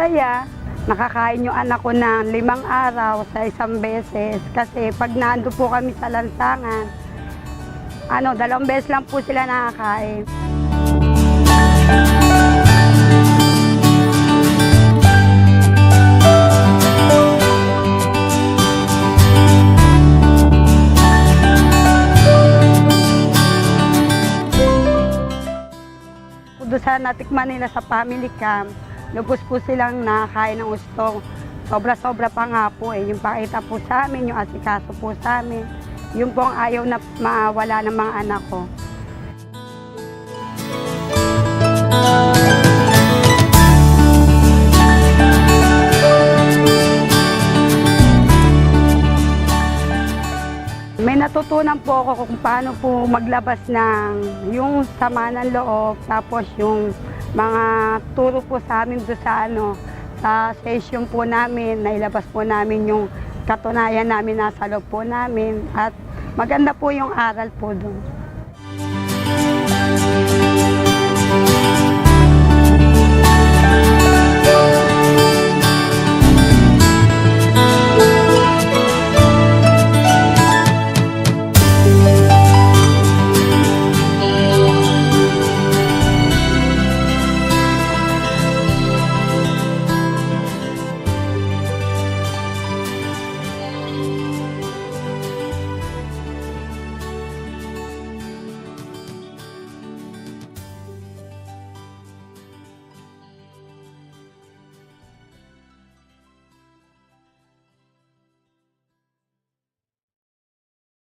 masaya. Nakakain yung anak ko ng 5 araw sa isang beses. Kasi pag naando po kami sa lansangan, 2 beses lang po sila nakakain. Doon sa natikman nila sa family camp, lubos po silang nakakain ng gusto. Sobra-sobra pa nga po eh. Yung pakita po sa amin, yung asikaso po sa amin. Yung pong ayaw na mawala ng mga anak ko. May natutunan po ako kung paano po maglabas ng yung sama ng loob, tapos yung mga turo po sa amin doon sa session po namin, nailabas po namin yung katunayan namin nasa loob po namin at maganda po yung aral po doon.